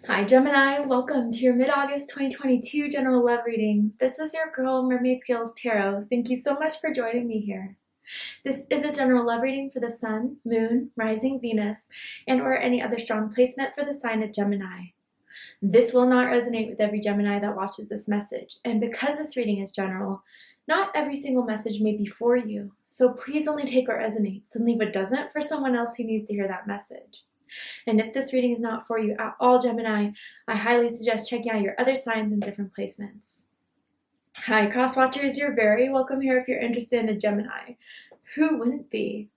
Hi Gemini, welcome to your mid-August 2022 general love reading. This is your girl Mermaid Scales Tarot. Thank you so much for joining me here. This is a general love reading for the Sun, Moon, Rising Venus, and or any other strong placement for the sign of Gemini. This will not resonate with every Gemini that watches this message, and because this reading is general, not every single message may be for you, so please only take what resonates and leave what doesn't for someone else who needs to hear that message. And if this reading is not for you at all, Gemini, I highly suggest checking out your other signs and different placements. Hi, cross watchers, you're very welcome here if you're interested in a Gemini. Who wouldn't be?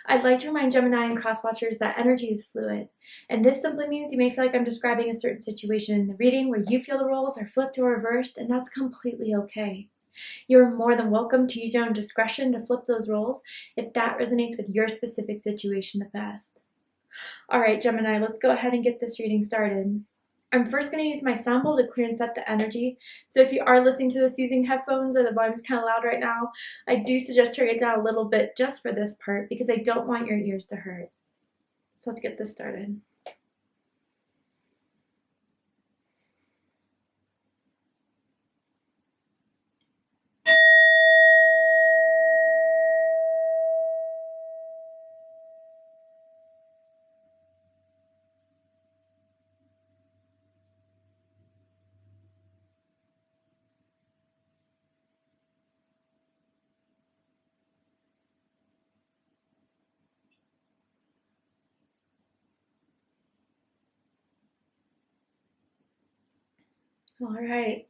I'd like to remind Gemini and cross watchers that energy is fluid, and this simply means you may feel like I'm describing a certain situation in the reading where you feel the roles are flipped or reversed, and that's completely okay. You're more than welcome to use your own discretion to flip those roles if that resonates with your specific situation the best. All right, Gemini, let's go ahead and get this reading started. I'm first going to use my sound bowl to clear and set the energy. So if you are listening to this using headphones or the volume's kind of loud right now, I do suggest turning it down a little bit just for this part because I don't want your ears to hurt. So let's get this started. All right,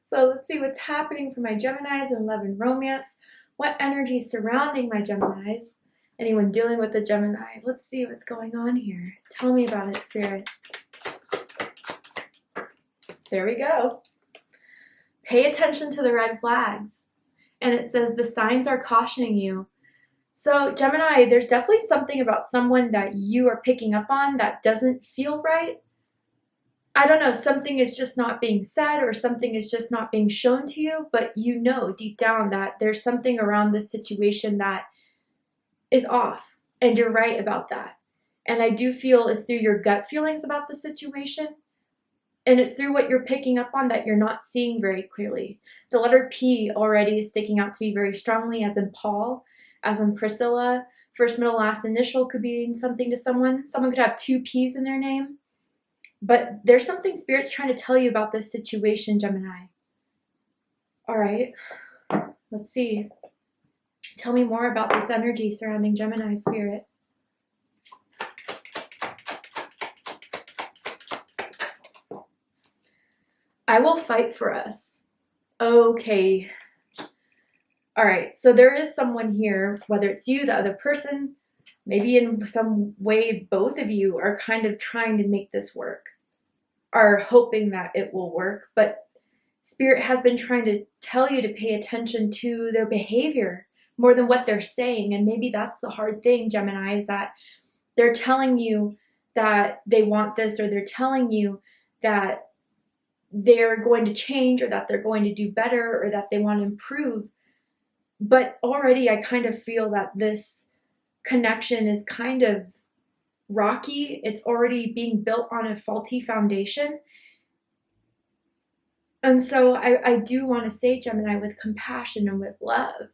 so let's see what's happening for my Geminis in love and romance. What energy is surrounding my Geminis? Anyone dealing with a Gemini? Let's see what's going on here. Tell me about it, Spirit. There we go. Pay attention to the red flags. And it says the signs are cautioning you. So Gemini, there's definitely something about someone that you are picking up on that doesn't feel right. I don't know, something is just not being said or something is just not being shown to you, but you know deep down that there's something around this situation that is off, and you're right about that. And I do feel it's through your gut feelings about the situation, and it's through what you're picking up on that you're not seeing very clearly. The letter P already is sticking out to me very strongly, as in Paul, as in Priscilla. First, middle, last initial could mean something to someone. Someone could have two P's in their name. But there's something Spirit's trying to tell you about this situation, Gemini. All right, let's see. Tell me more about this energy surrounding Gemini, Spirit. I will fight for us. Okay. All right, so there is someone here, whether it's you, the other person, maybe in some way both of you are kind of trying to make this work, are hoping that it will work, but Spirit has been trying to tell you to pay attention to their behavior more than what they're saying. And maybe that's the hard thing, Gemini, is that they're telling you that they want this, or they're telling you that they're going to change, or that they're going to do better, or that they want to improve. But already I kind of feel that this connection is kind of rocky. It's already being built on a faulty foundation. And so I do want to say, Gemini, with compassion and with love,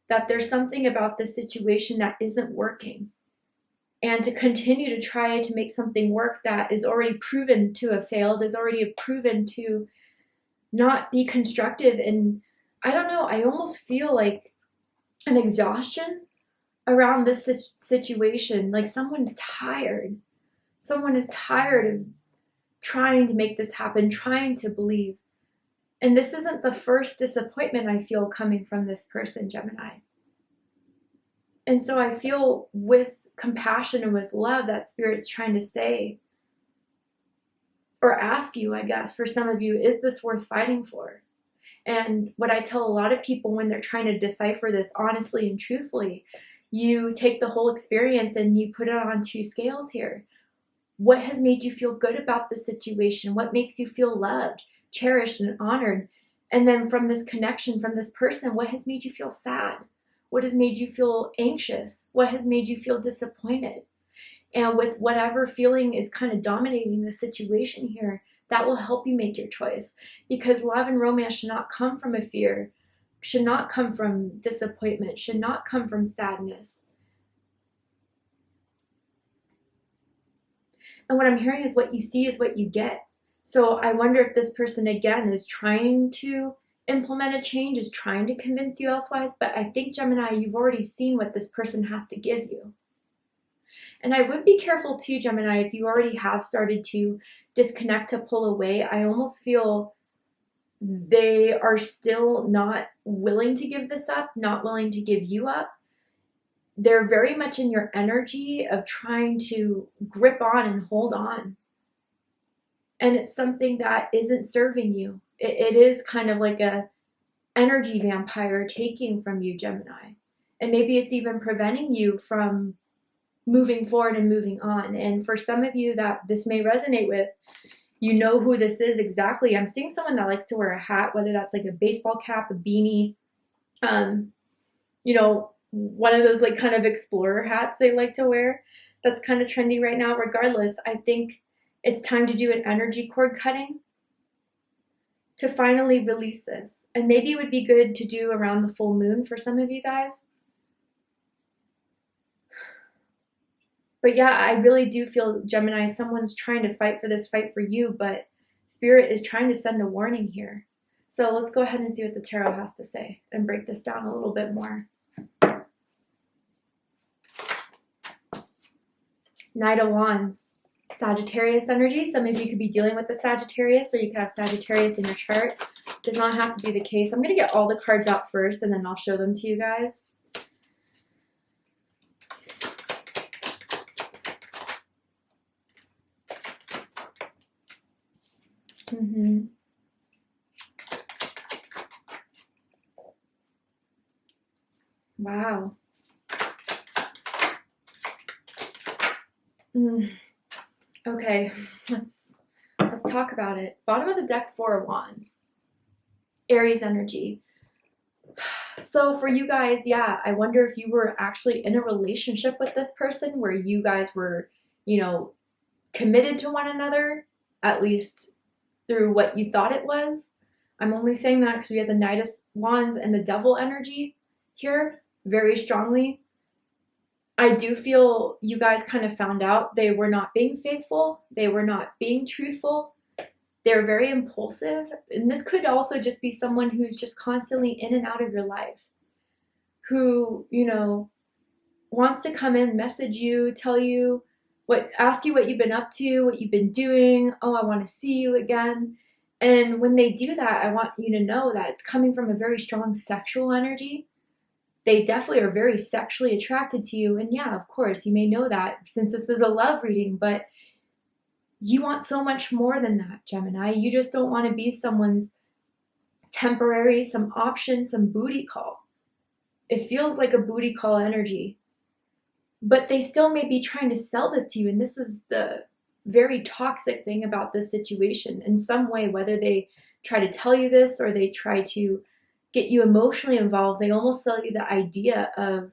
that there's something about this situation that isn't working. And to continue to try to make something work that is already proven to have failed, is already proven to not be constructive. And I don't know, I almost feel like an exhaustion around this situation. Like someone's tired. Someone is tired of trying to make this happen, trying to believe. And this isn't the first disappointment I feel coming from this person, Gemini. And so I feel with compassion and with love that Spirit's trying to say, or ask you, I guess, for some of you, is this worth fighting for? And what I tell a lot of people when they're trying to decipher this honestly and truthfully, you take the whole experience and you put it on two scales here. What has made you feel good about the situation? What makes you feel loved, cherished, and honored? And then from this connection, from this person, what has made you feel sad? What has made you feel anxious? What has made you feel disappointed? And with whatever feeling is kind of dominating the situation here, that will help you make your choice. Because love and romance should not come from a fear, should not come from disappointment, should not come from sadness. And what I'm hearing is what you see is what you get. So I wonder if this person, again, is trying to implement a change, is trying to convince you elsewise. But I think, Gemini, you've already seen what this person has to give you. And I would be careful too, Gemini, if you already have started to disconnect, to pull away. I almost feel they are still not willing to give this up, not willing to give you up. They're very much in your energy of trying to grip on and hold on. And it's something that isn't serving you. It is kind of like a energy vampire taking from you, Gemini. And maybe it's even preventing you from moving forward and moving on. And for some of you that this may resonate with, you know who this is exactly. I'm seeing someone that likes to wear a hat, whether that's like a baseball cap, a beanie, you know, one of those like kind of explorer hats they like to wear. That's kind of trendy right now. Regardless, I think it's time to do an energy cord cutting to finally release this. And maybe it would be good to do around the full moon for some of you guys. But yeah, I really do feel, Gemini, someone's trying to fight for this, fight for you, but Spirit is trying to send a warning here. So let's go ahead and see what the tarot has to say and break this down a little bit more. Knight of Wands, Sagittarius energy. Some of you could be dealing with the Sagittarius, or you could have Sagittarius in your chart. Does not have to be the case. I'm going to get all the cards out first, and then I'll show them to you guys. Wow. Okay, let's talk about it. Bottom of the deck, Four of Wands. Aries energy. So for you guys, yeah, I wonder if you were actually in a relationship with this person where you guys were, you know, committed to one another, at least through what you thought it was. I'm only saying that because we have the Knight of Wands and the Devil energy here very strongly. I do feel you guys kind of found out they were not being faithful. They were not being truthful. They're very impulsive. And this could also just be someone who's just constantly in and out of your life, who, you know, wants to come in, message you, tell you ask you what you've been up to, what you've been doing. Oh, I want to see you again. And when they do that, I want you to know that it's coming from a very strong sexual energy. They definitely are very sexually attracted to you. And yeah, of course, you may know that since this is a love reading, but you want so much more than that, Gemini. You just don't want to be someone's temporary, some option, some booty call. It feels like a booty call energy. But they still may be trying to sell this to you. And this is the very toxic thing about this situation in some way, whether they try to tell you this or they try to get you emotionally involved. They almost sell you the idea of,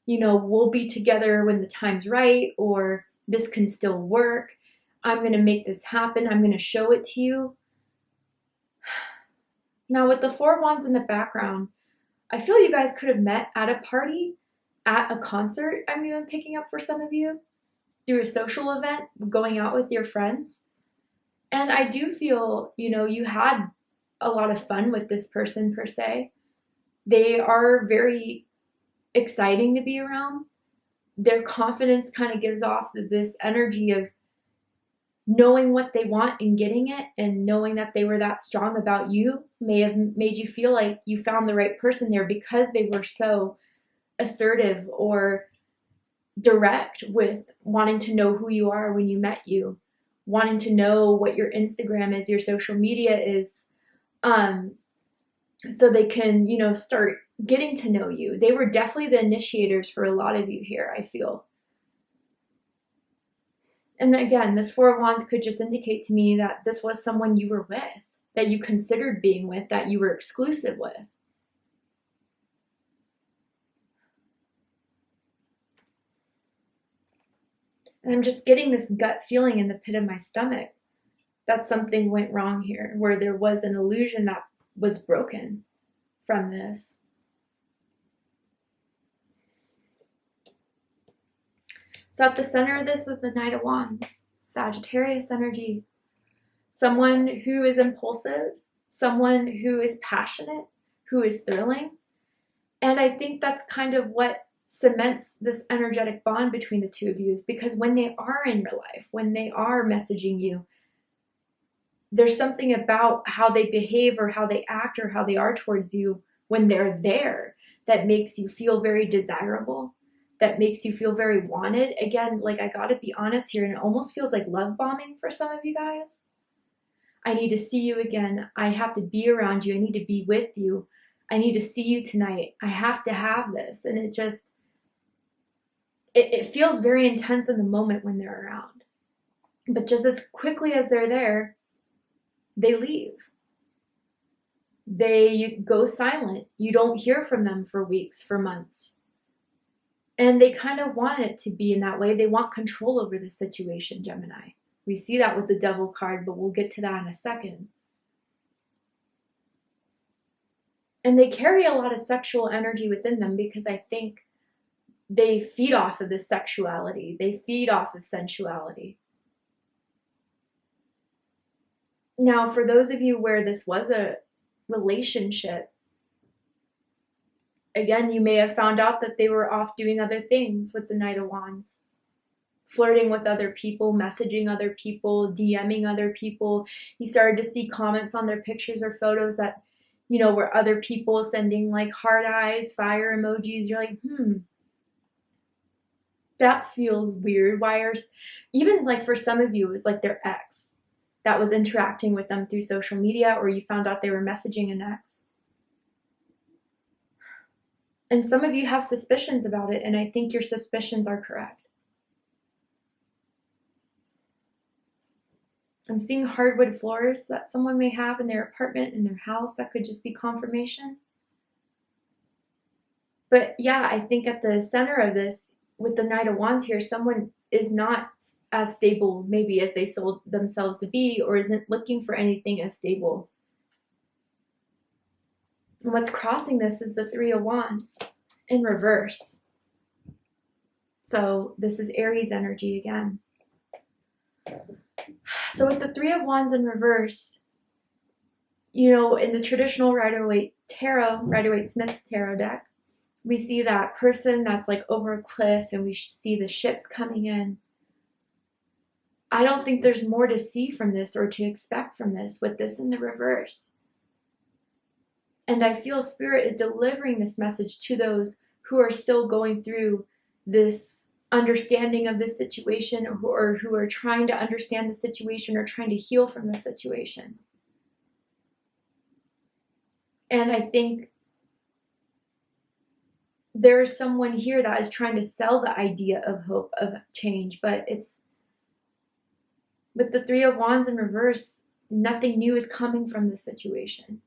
you know, we'll be together when the time's right, or this can still work. I'm going to make this happen. I'm going to show it to you. Now with the Four of Wands in the background, I feel you guys could have met at a party, at a concert. I'm even picking up for some of you, through a social event, going out with your friends. And I do feel, you know, you had a lot of fun with this person per se. They are very exciting to be around. Their confidence kind of gives off this energy of knowing what they want and getting it, and knowing that they were that strong about you may have made you feel like you found the right person there because they were so assertive or direct with wanting to know who you are when you met you, wanting to know what your Instagram is, your social media is, so they can, you know, start getting to know you. They were definitely the initiators for a lot of you here, I feel. And again, this Four of Wands could just indicate to me that this was someone you were with, that you considered being with, that you were exclusive with. And I'm just getting this gut feeling in the pit of my stomach that something went wrong here, where there was an illusion that was broken from this. So at the center of this is the Knight of Wands, Sagittarius energy. Someone who is impulsive, someone who is passionate, who is thrilling. And I think that's kind of what cements this energetic bond between the two of you, is because when they are in your life, when they are messaging you, there's something about how they behave or how they act or how they are towards you when they're there that makes you feel very desirable, that makes you feel very wanted. Again, like, I gotta be honest here, and it almost feels like love bombing for some of you guys. I need to see you again. I have to be around you. I need to be with you. I need to see you tonight. I have to have this. And it just, it feels very intense in the moment when they're around. But just as quickly as they're there, they leave. They go silent. You don't hear from them for weeks, for months. And they kind of want it to be in that way. They want control over the situation, Gemini. We see that with the Devil card, but we'll get to that in a second. And they carry a lot of sexual energy within them because I think they feed off of this sexuality. They feed off of sensuality. Now, for those of you where this was a relationship, again, you may have found out that they were off doing other things with the Knight of Wands. Flirting with other people, messaging other people, DMing other people. You started to see comments on their pictures or photos that, you know, were other people sending like heart eyes, fire emojis. You're like, that feels weird. Why are, even like for some of you, it was like their ex that was interacting with them through social media, or you found out they were messaging an ex. And some of you have suspicions about it, and I think your suspicions are correct. I'm seeing hardwood floors that someone may have in their apartment, in their house. That could just be confirmation. But yeah, I think at the center of this, with the Knight of Wands here, someone is not as stable maybe as they sold themselves to be, or isn't looking for anything as stable. And what's crossing this is the Three of Wands in reverse. So this is Aries energy again. So with the Three of Wands in reverse, you know, in the traditional Rider-Waite Tarot, Rider-Waite-Smith Tarot deck, we see that person that's like over a cliff, and we see the ships coming in. I don't think there's more to see from this or to expect from this with this in the reverse. And I feel Spirit is delivering this message to those who are still going through this understanding of this situation, or who are trying to understand the situation or trying to heal from the situation. And I think there is someone here that is trying to sell the idea of hope, of change, but it's, with the Three of Wands in reverse, nothing new is coming from the situation.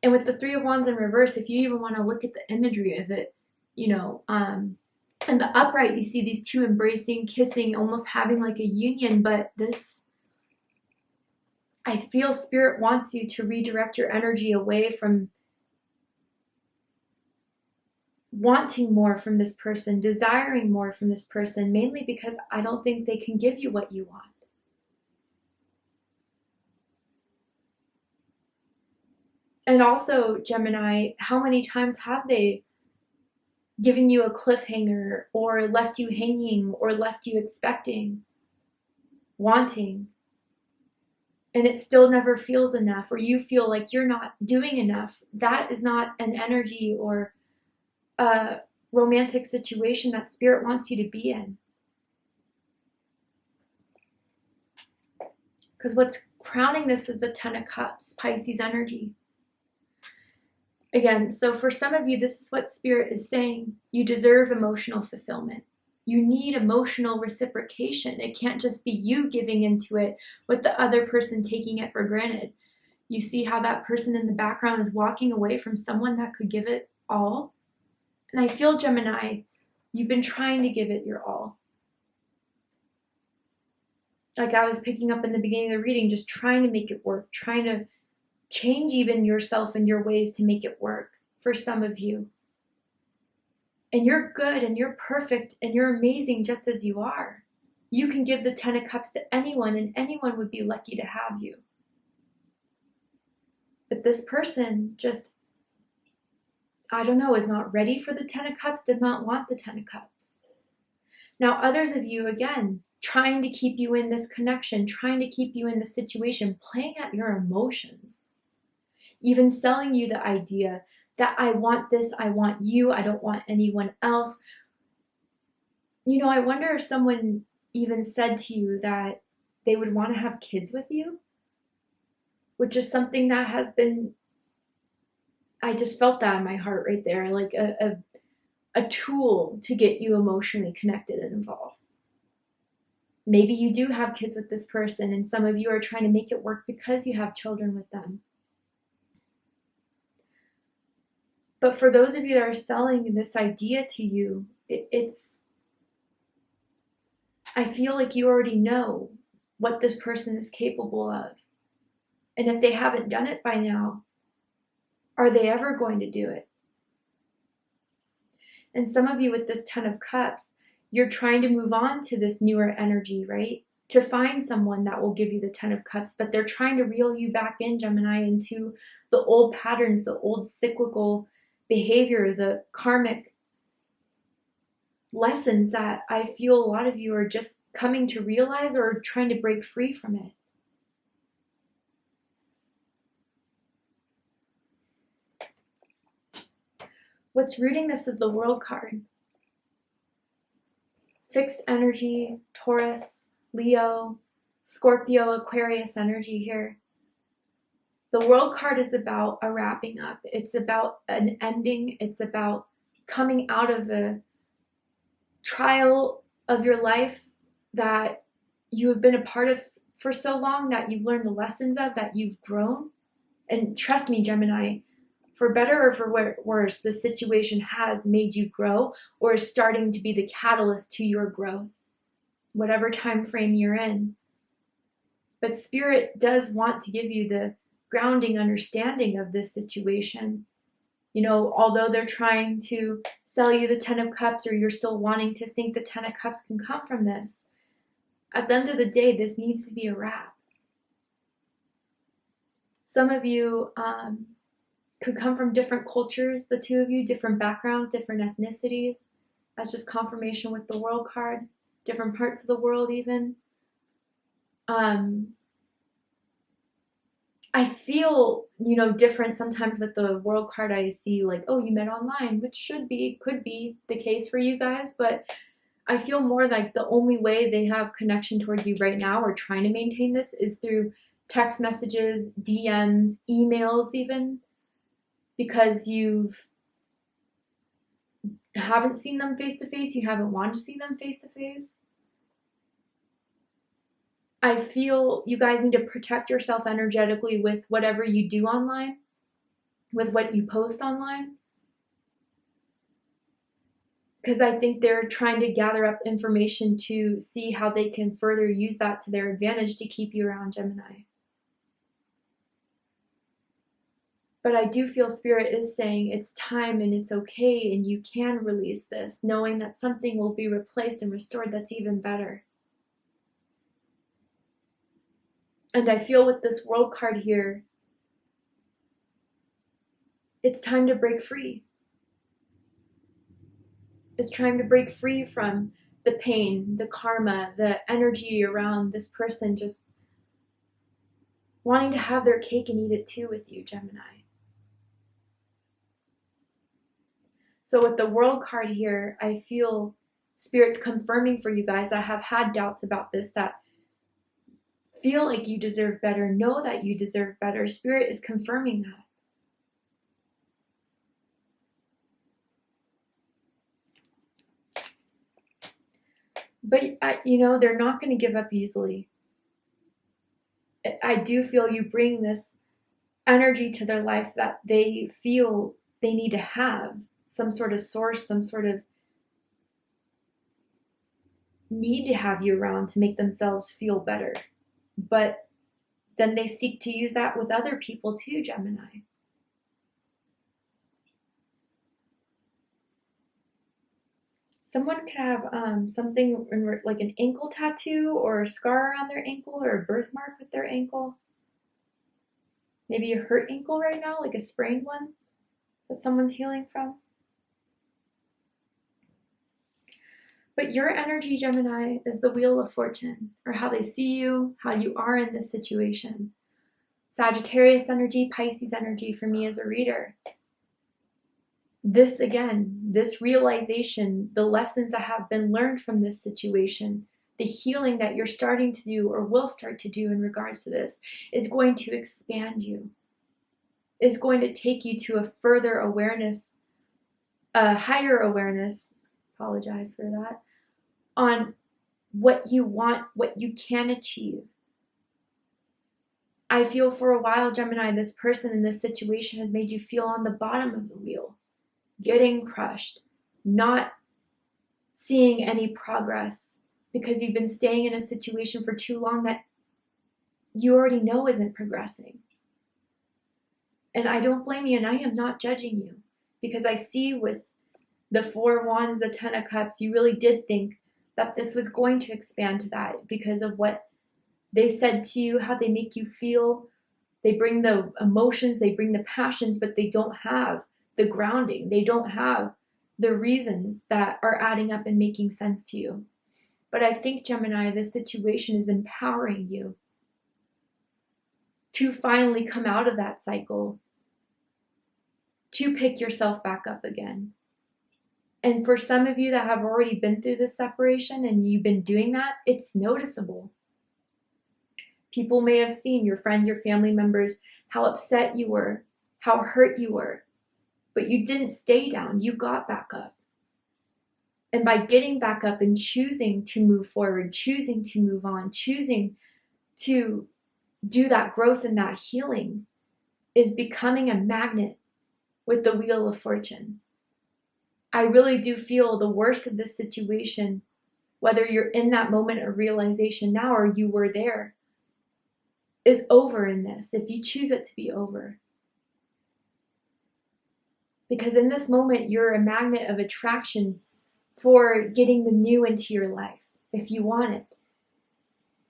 And with the Three of Wands in reverse, if you even want to look at the imagery of it, you know, in the upright, you see these two embracing, kissing, almost having like a union, but this, I feel Spirit wants you to redirect your energy away from wanting more from this person, desiring more from this person, mainly because I don't think they can give you what you want. And also, Gemini, how many times have they given you a cliffhanger, or left you hanging, or left you expecting, wanting, and it still never feels enough, or you feel like you're not doing enough? That is not an energy or a romantic situation that Spirit wants you to be in. Because what's crowning this is the Ten of Cups, Pisces energy. Again, so for some of you, this is what Spirit is saying. You deserve emotional fulfillment. You need emotional reciprocation. It can't just be you giving into it with the other person taking it for granted. You see how that person in the background is walking away from someone that could give it all? And I feel, Gemini, you've been trying to give it your all. like I was picking up in the beginning of the reading, just trying to make it work, trying to change even yourself and your ways to make it work for some of you. And you're good and you're perfect and you're amazing just as you are. You can give the 10 of Cups to anyone and anyone would be lucky to have you. But this person just, I don't know, is not ready for the 10 of Cups, does not want the 10 of Cups. Now, others of you, again, trying to keep you in this connection, trying to keep you in this situation, playing at your emotions, even selling you the idea that I want this, I want you, I don't want anyone else. You know, I wonder if someone even said to you that they would want to have kids with you, which is something that has been, I just felt that in my heart right there, like a tool to get you emotionally connected and involved. Maybe you do have kids with this person and some of you are trying to make it work because you have children with them. But for those of you that are selling this idea to you, I feel like you already know what this person is capable of. And if they haven't done it by now, are they ever going to do it? And some of you with this 10 of Cups, you're trying to move on to this newer energy, right? To find someone that will give you the 10 of Cups, but they're trying to reel you back in, Gemini, into the old patterns, the old cyclical behavior, the karmic lessons that I feel a lot of you are just coming to realize or trying to break free from it. What's rooting this is the World card. Fixed energy, Taurus, Leo, Scorpio, Aquarius energy here. The World card is about a wrapping up. It's about an ending. It's about coming out of a trial of your life that you have been a part of for so long, that you've learned the lessons of, that you've grown. And trust me, Gemini, for better or for worse, the situation has made you grow or is starting to be the catalyst to your growth, whatever time frame you're in. But Spirit does want to give you the grounding understanding of this situation. You know, although they're trying to sell you the 10 of Cups, or you're still wanting to think the 10 of Cups can come from this, at the end of the day, this needs to be a wrap. Some of you could come from different cultures, the two of you, different backgrounds, different ethnicities. That's just confirmation with the World card. Different parts of the world even. I feel, you know, different sometimes with the World card. I see like, oh, you met online, which could be the case for you guys, but I feel more like the only way they have connection towards you right now, or trying to maintain this, is through text messages, DMs, emails even, because haven't seen them face to face, you haven't wanted to see them face to face. I feel you guys need to protect yourself energetically with whatever you do online, with what you post online. Because I think they're trying to gather up information to see how they can further use that to their advantage to keep you around, Gemini. But I do feel Spirit is saying it's time and it's okay and you can release this, knowing that something will be replaced and restored that's even better. And I feel with this World card here, it's time to break free. It's time to break free from the pain, the karma, the energy around this person just wanting to have their cake and eat it too with you, Gemini. So with the World card here, I feel Spirit's confirming for you guys that have had doubts about this, that feel like you deserve better, know that you deserve better. Spirit is confirming that. But, you know, they're not going to give up easily. I do feel you bring this energy to their life that they feel they need to have some sort of source, some sort of need to have you around to make themselves feel better. But then they seek to use that with other people too, Gemini. Someone could have something like an ankle tattoo or a scar around their ankle or a birthmark with their ankle. Maybe a hurt ankle right now, like a sprained one that someone's healing from. But your energy, Gemini, is the wheel of fortune, or how they see you, how you are in this situation. Sagittarius energy, Pisces energy for me as a reader. This again, this realization, the lessons that have been learned from this situation, the healing that you're starting to do or will start to do in regards to this is going to expand you, is going to take you to a further awareness, a higher awareness, apologize for that, on what you want, what you can achieve. I feel for a while, Gemini, this person in this situation has made you feel on the bottom of the wheel, getting crushed, not seeing any progress because you've been staying in a situation for too long that you already know isn't progressing. And I don't blame you, and I am not judging you, because I see with the Four of Wands, the Ten of Cups, you really did think that this was going to expand to that because of what they said to you, how they make you feel. They bring the emotions, they bring the passions, but they don't have the grounding. They don't have the reasons that are adding up and making sense to you. But I think, Gemini, this situation is empowering you to finally come out of that cycle, to pick yourself back up again. And for some of you that have already been through this separation and you've been doing that, it's noticeable. People may have seen, your friends, your family members, how upset you were, how hurt you were, but you didn't stay down, you got back up. And by getting back up and choosing to move forward, choosing to move on, choosing to do that growth and that healing is becoming a magnet with the Wheel of Fortune. I really do feel the worst of this situation, whether you're in that moment of realization now or you were there, is over in this, if you choose it to be over. Because in this moment, you're a magnet of attraction for getting the new into your life, if you want it.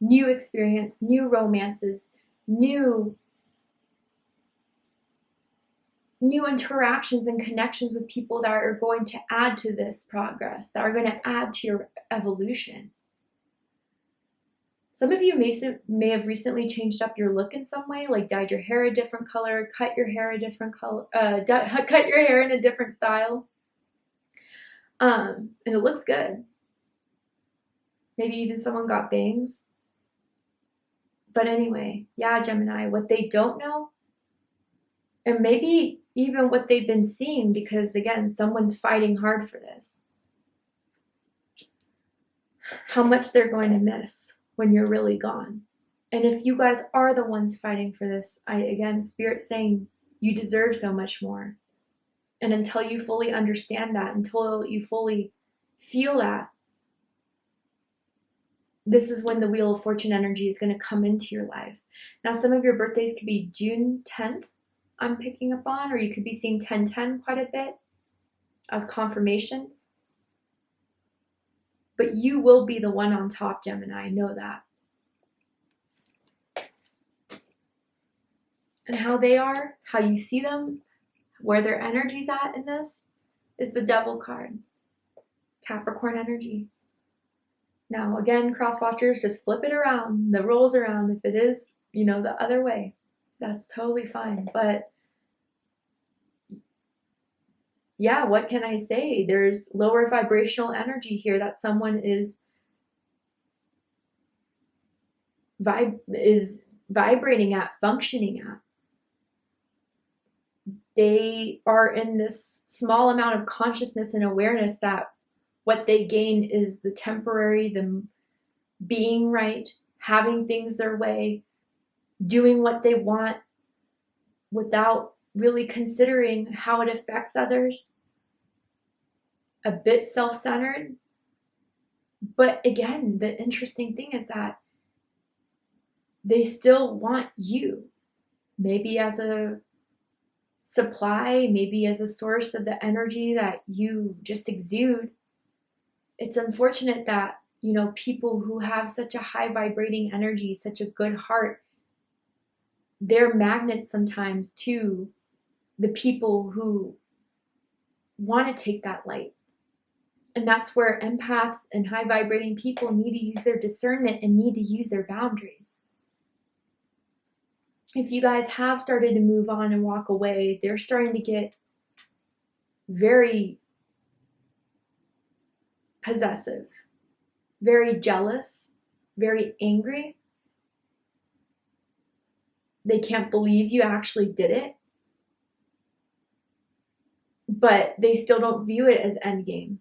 New experience, new romances, new interactions and connections with people that are going to add to this progress, that are going to add to your evolution. Some of you may have recently changed up your look in some way, like dyed your hair a different color, cut your hair a different color, cut your hair in a different style. And it looks good. Maybe even someone got bangs. But anyway, yeah, Gemini, what they don't know, and maybe even what they've been seeing, because again, someone's fighting hard for this, how much they're going to miss when you're really gone. And if you guys are the ones fighting for this, again, Spirit's saying you deserve so much more. And until you fully understand that, until you fully feel that, this is when the Wheel of Fortune energy is going to come into your life. Now, some of your birthdays could be June 10th, I'm picking up on, or you could be seeing 1010 quite a bit as confirmations. But you will be the one on top, Gemini. I know that. And how they are, how you see them, where their energy's at in this, is the Devil card. Capricorn energy. Now, again, cross watchers, just flip it around, the rolls around. If it is, the other way, that's totally fine. But yeah, what can I say? There's lower vibrational energy here that someone is vibrating at, functioning at. They are in this small amount of consciousness and awareness that what they gain is the temporary, the being right, having things their way, doing what they want without really considering how it affects others. A bit self-centered. But again, the interesting thing is that they still want you, maybe as a supply, maybe as a source of the energy that you just exude. It's unfortunate that, people who have such a high vibrating energy, such a good heart, they're magnets sometimes to the people who want to take that light. And that's where empaths and high vibrating people need to use their discernment and need to use their boundaries. If you guys have started to move on and walk away, they're starting to get very possessive, very jealous, very angry. They can't believe you actually did it, but they still don't view it as endgame.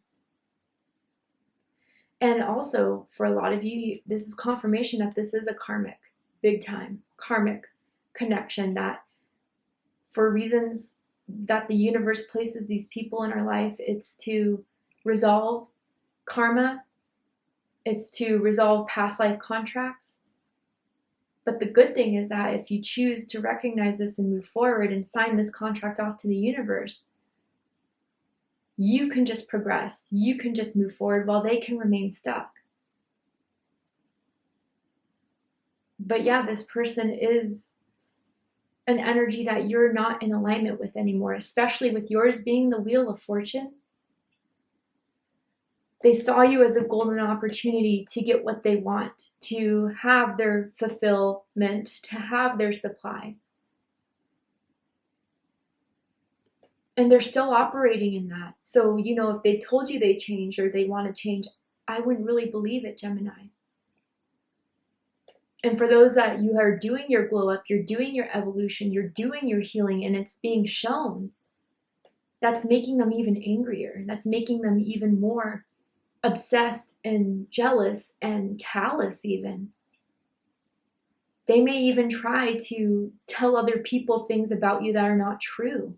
And also, for a lot of you, this is confirmation that this is a karmic, big time karmic connection, that for reasons that the universe places these people in our life, it's to resolve karma, it's to resolve past life contracts. But the good thing is that if you choose to recognize this and move forward and sign this contract off to the universe, you can just progress. You can just move forward while they can remain stuck. But yeah, this person is an energy that you're not in alignment with anymore, especially with yours being the Wheel of Fortune. They saw you as a golden opportunity to get what they want, to have their fulfillment, to have their supply. And they're still operating in that. So, if they told you they changed or they want to change, I wouldn't really believe it, Gemini. And for those that you are doing your glow up, you're doing your evolution, you're doing your healing, and it's being shown, that's making them even angrier. That's making them even more obsessed and jealous and callous even. They may even try to tell other people things about you that are not true.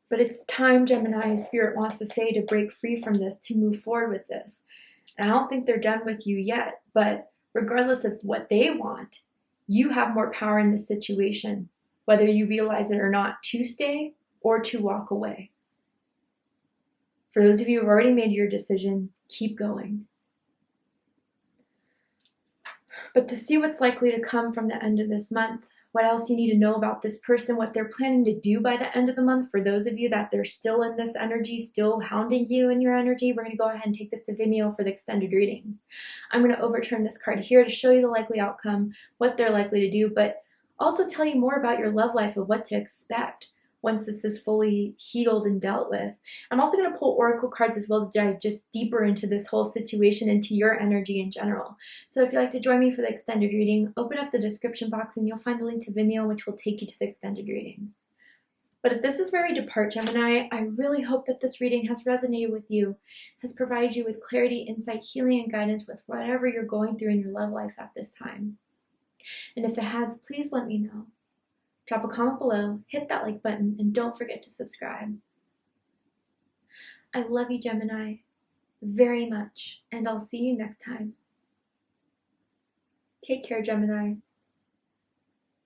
But it's time, Gemini, Spirit wants to say, to break free from this, to move forward with this. And I don't think they're done with you yet, but regardless of what they want, you have more power in this situation, whether you realize it or not, to stay or to walk away. For those of you who have already made your decision, keep going. But to see what's likely to come from the end of this month, what else you need to know about this person, what they're planning to do by the end of the month, for those of you that they're still in this energy, still hounding you in your energy, we're going to go ahead and take this to Vimeo for the extended reading. I'm going to overturn this card here to show you the likely outcome, what they're likely to do, but also tell you more about your love life, of what to expect once this is fully healed and dealt with. I'm also going to pull oracle cards as well to dive just deeper into this whole situation, into your energy in general. So if you'd like to join me for the extended reading, open up the description box and you'll find a link to Vimeo, which will take you to the extended reading. But if this is where we depart, Gemini, I really hope that this reading has resonated with you, has provided you with clarity, insight, healing, and guidance with whatever you're going through in your love life at this time. And if it has, please let me know. Drop a comment below, hit that like button, and don't forget to subscribe. I love you, Gemini, very much, and I'll see you next time. Take care, Gemini.